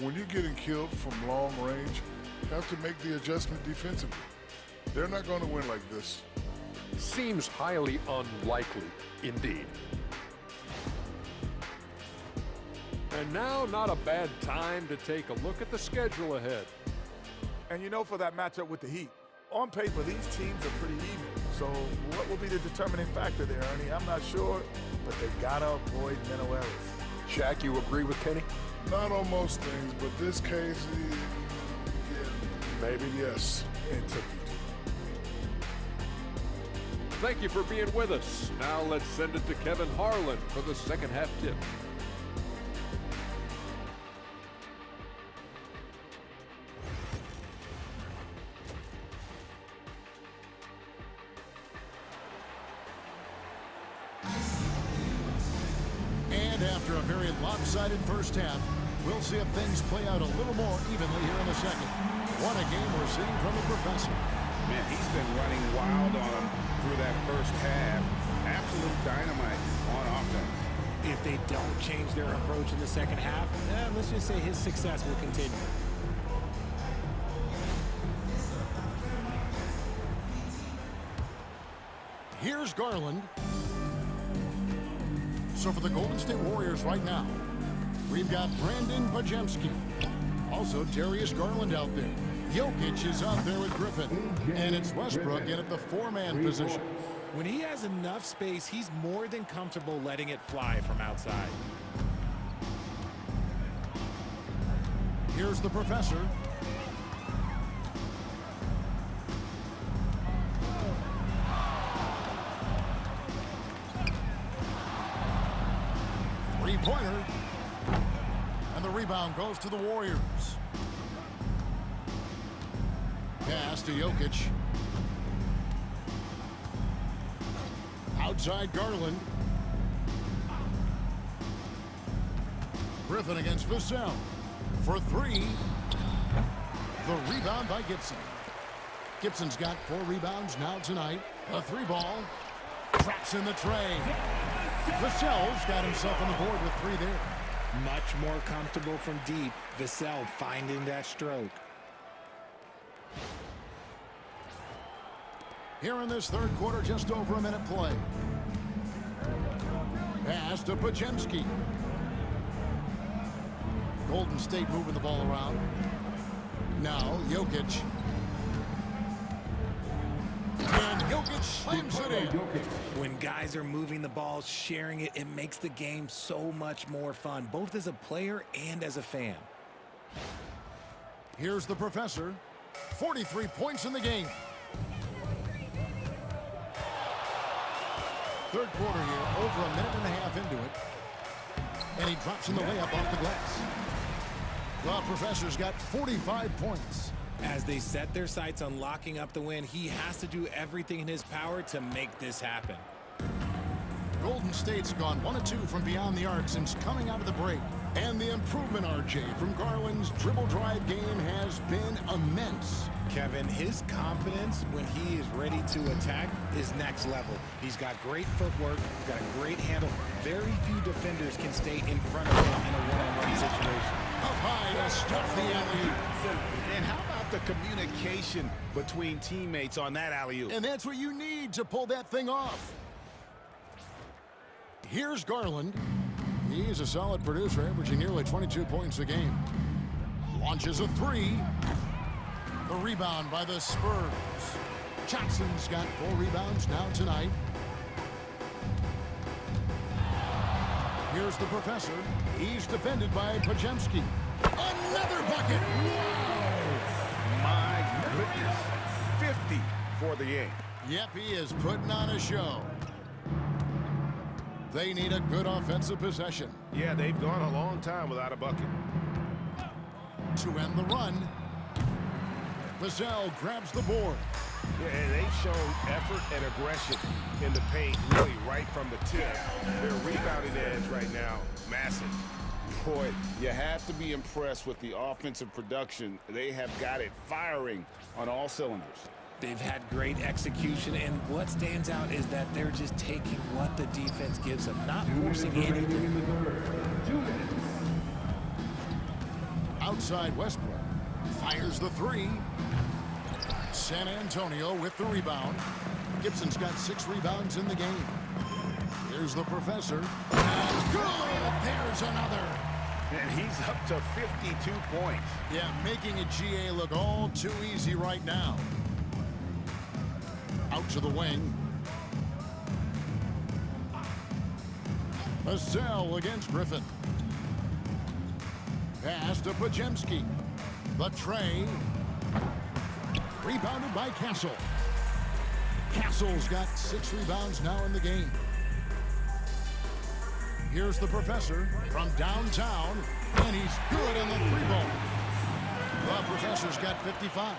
When you're getting killed from long range, you have to make the adjustment defensively. They're not going to win like this. Seems highly unlikely, indeed. And now, not a bad time to take a look at the schedule ahead. And you know, for that matchup with the Heat, on paper, these teams are pretty even. So what will be the determining factor there, Ernie? I'm not sure, but they gotta avoid mental errors. Shaq, you agree with Kenny? Not on most things, but this case, yeah, maybe yes. It took you too long. Thank you for being with us. Now let's send it to Kevin Harlan for the second half tip. And after a very lopsided first half, we'll see if things play out a little more evenly here in the second. What a game we're seeing from the professor. Man, he's been running wild on them through that first half. Absolute dynamite on offense. If they don't change their approach in the second half, let's just say his success will continue. Here's Garland. So for the Golden State Warriors right now, we've got Brandon Pajemski. Also, Darius Garland out there. Jokic is out there with Griffin. And it's Westbrook in at the four-man position. When he has enough space, he's more than comfortable letting it fly from outside. Here's the professor. Three-pointer. And the rebound goes to the Warriors. Pass to Jokic. Outside Garland. Griffin against Vassell. For three. The rebound by Gibson. Gibson's got 4 rebounds now tonight. A 3-ball. Traps in the tray. Vassell's got himself on the board with 3 there. Much more comfortable from deep. Vassell finding that stroke. Here in this third quarter, just over a minute play. Pass to Pajemski. Golden State moving the ball around. Now, Jokic. And Jokic slams it in. When guys are moving the ball, sharing it, it makes the game so much more fun, both as a player and as a fan. Here's the professor. 43 points in the game. Third quarter here, over a minute and a half into it. And he drops in the layup off the glass. The professor's got 45 points. As they set their sights on locking up the win, he has to do everything in his power to make this happen. Golden State's gone 1 of 2 from beyond the arc since coming out of the break. And the improvement, RJ, from Garland's dribble drive game has been immense. Kevin, his confidence when he is ready to attack is next level. He's got great footwork, he's got a great handle. Very few defenders can stay in front of him in a one-on-one situation. Up high to stuff the alley-oop. And how about the communication between teammates on that alley-oop? And that's what you need to pull that thing off. Here's Garland. He's a solid producer, averaging nearly 22 points a game. Launches a 3. The rebound by the Spurs. Jackson's got 4 rebounds now tonight. Here's the professor. He's defended by Pajemski. Another bucket! My goodness. 50 for the game. Yep, he is putting on a show. They need a good offensive possession. Yeah, they've gone a long time without a bucket. To end the run, Vassell grabs the board. Yeah, and they've shown effort and aggression in the paint really right from the tip. Their rebounding edge right now, massive. Boy, you have to be impressed with the offensive production. They have got it firing on all cylinders. They've had great execution, and what stands out is that they're just taking what the defense gives them, not forcing anything. outside Westbrook. Fires the three. San Antonio with the rebound. Gibson's got 6 rebounds in the game. Here's the professor. And good! There's another. And he's up to 52 points. Yeah, making a GA look all too easy right now. Out to the wing. Vassell against Griffin. Pass to Pajemski. The tray. Rebounded by Castle. Castle's got 6 rebounds now in the game. Here's the professor from downtown, and he's good in the 3-ball. The professor's got 55.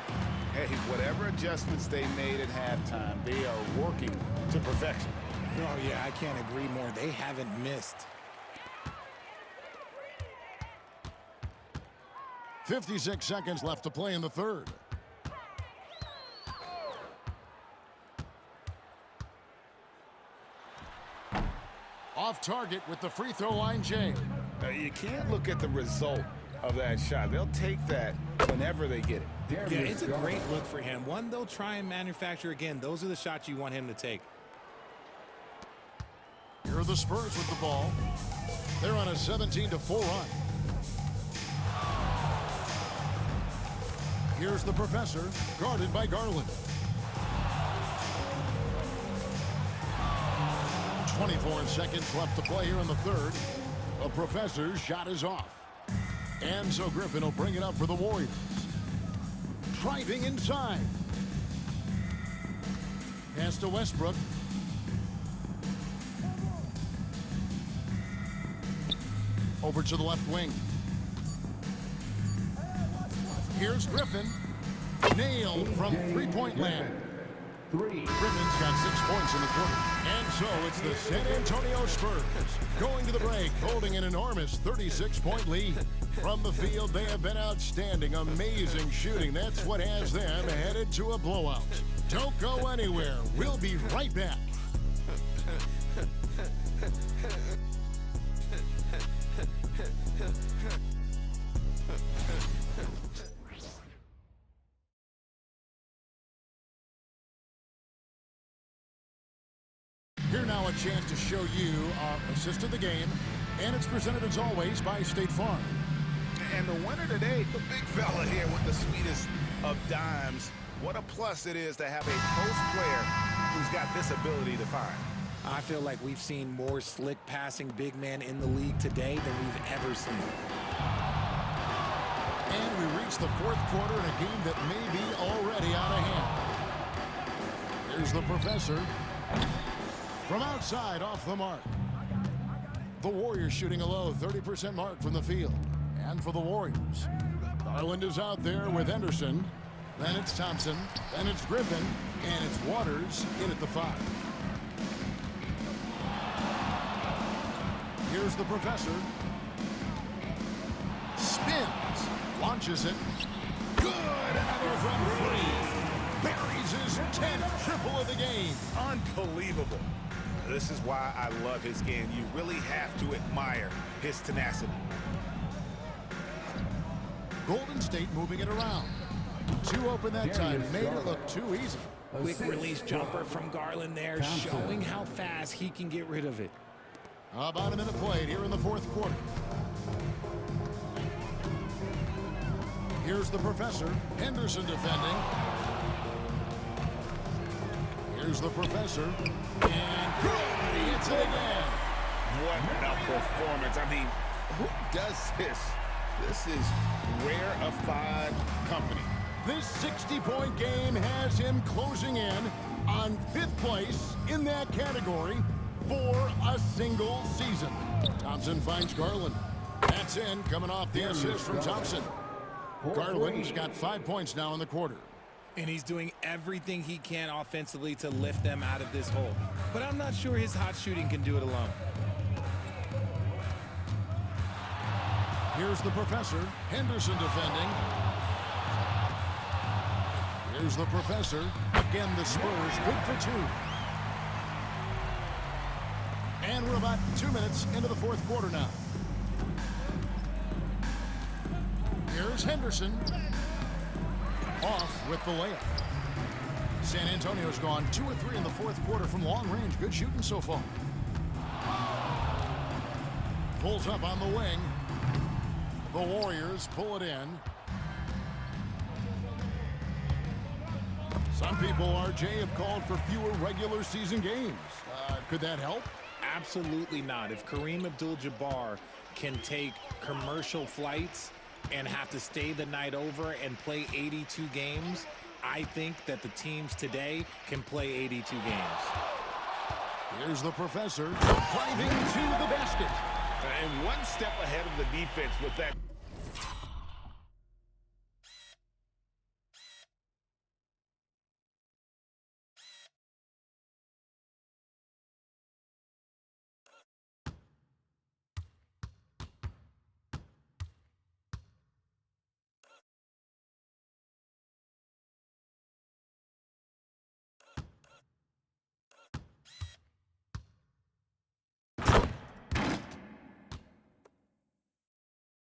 Hey, whatever adjustments they made at halftime, they are working to perfection. Oh, yeah, I can't agree more. They haven't missed. 56 seconds left to play in the third. Off target with the free throw line, Jay. You can't look at the result of that shot. They'll take that whenever they get it. Yeah, it's a great look for him. One they'll try and manufacture again. Those are the shots you want him to take. Here are the Spurs with the ball. They're on a 17-4 run. Here's the professor, guarded by Garland. 24 seconds left to play here in the third. The professor's shot is off. And so Griffin will bring it up for the Warriors. Driving inside. Pass to Westbrook. Over to the left wing. Here's Griffin. Nailed from three-point land. Griffin's got 6 points in the quarter. And so it's the San Antonio Spurs going to the break, holding an enormous 36-point lead. From the field, they have been outstanding. Amazing shooting. That's what has them headed to a blowout. Don't go anywhere. We'll be right back. Here now a chance to show you our assist of the game, and it's presented as always by State Farm. And the winner today, the big fella here with the sweetest of dimes. What a plus it is to have a post player who's got this ability to find. I feel like we've seen more slick passing big man in the league today than we've ever seen. And we reach the fourth quarter in a game that may be already out of hand. Here's the professor. From outside, off the mark. The Warriors shooting a low 30% mark from the field. And for the Warriors, Garland is out there with Henderson. Then it's Thompson. Then it's Griffin. And it's Waters in at the 5. Here's the professor. Spins. Launches it. Good. Another from 3. Buries his 10th triple of the game. Unbelievable. This is why I love his game. You really have to admire his tenacity. Golden State moving it around. 2 open that time. Made it look too easy. Quick release jumper from Garland there, showing how fast he can get rid of it. About a minute played here in the fourth quarter. Here's the professor. Henderson defending. Here's the professor. And good! He hits it again. What a performance. I mean, who does this? This is rarefied company. This 60-point game has him closing in on 5th place in that category for a single season. Thompson finds Garland. That's in, coming off the assist from Thompson. Garland's got 5 points now in the quarter. And he's doing everything he can offensively to lift them out of this hole. But I'm not sure his hot shooting can do it alone. Here's the professor. Henderson defending. Here's the professor. Again, the Spurs good for 2. And we're about 2 minutes into the fourth quarter now. Here's Henderson off with the layup. San Antonio's gone 2 of 3 in the fourth quarter from long range. Good shooting so far. Pulls up on the wing. The Warriors pull it in. Some people, RJ, have called for fewer regular season games. Could that help? Absolutely not. If Kareem Abdul-Jabbar can take commercial flights and have to stay the night over and play 82 games, I think that the teams today can play 82 games. Here's the professor driving to the basket. And one step ahead of the defense with that.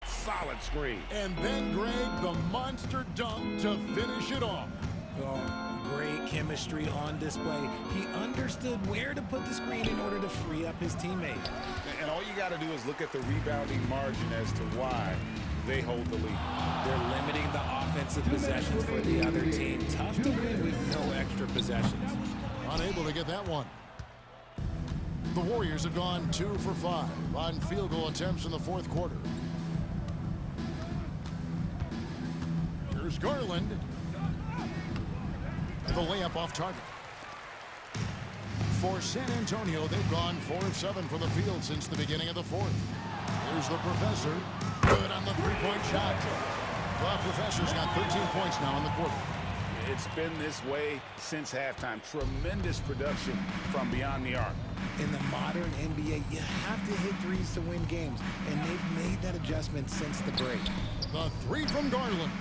Solid screen. And then, Greg, the monster dunk to finish it off. Oh, great chemistry on display. He understood where to put the screen in order to free up his teammate. And all you got to do is look at the rebounding margin as to why they hold the lead. They're limiting the offensive possessions for the other team. Tough to win with no extra possessions. Unable to get that one. The Warriors have gone 2 for 5 on field goal attempts in the fourth quarter. Here's Garland. The layup off target. For San Antonio, they've gone 4 of 7 from the field since the beginning of the fourth. Here's the professor. Good on the three-point shot. The professor's got 13 points now in the quarter. It's been this way since halftime. Tremendous production from beyond the arc. In the modern NBA, you have to hit threes to win games, and they've made that adjustment since the break. The three from Garland.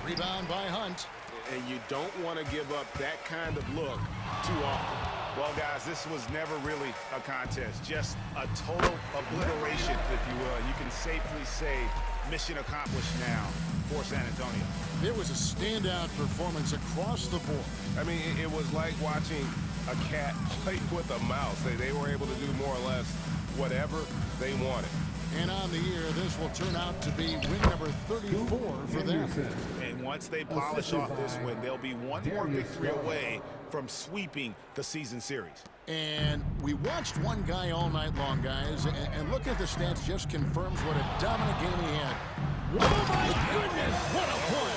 Rebound by Hunt. And you don't want to give up that kind of look too often. Well, guys, this was never really a contest. Just a total obliteration, if you will. You can safely say mission accomplished now for San Antonio. It was a standout performance across the board. I mean, it was like watching a cat play with a mouse. They were able to do more or less whatever they wanted. And on the year, this will turn out to be win number 34 for them. And once they polish off this win, they'll be one more victory away from sweeping the season series. And we watched one guy all night long, guys, and look at the stats just confirms what a dominant game he had. Oh, my goodness, what a play!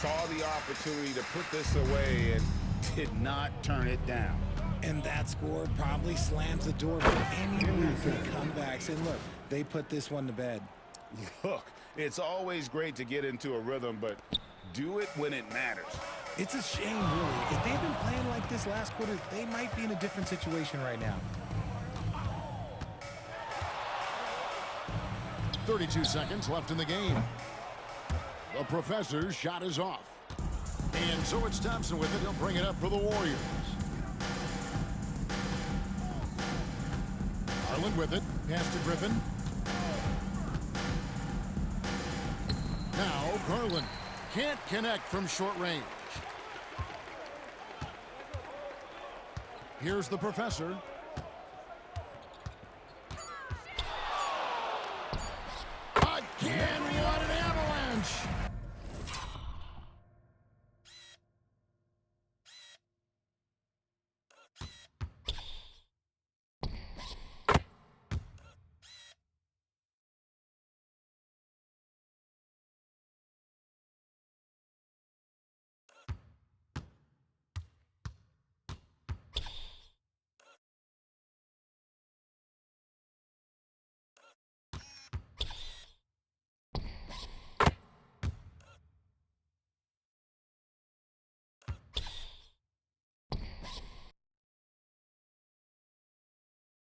Saw the opportunity to put this away and did not turn it down. And that score probably slams the door for any repeat comebacks. And look, they put this one to bed. Look, it's always great to get into a rhythm, but do it when it matters. It's a shame, really. If they'd been playing like this last quarter, they might be in a different situation right now. 32 seconds left in the game. The professor's shot is off. And so it's Thompson with it. He'll bring it up for the Warriors. Garland with it. Pass to Griffin. Now Garland can't connect from short range. Here's the professor. Again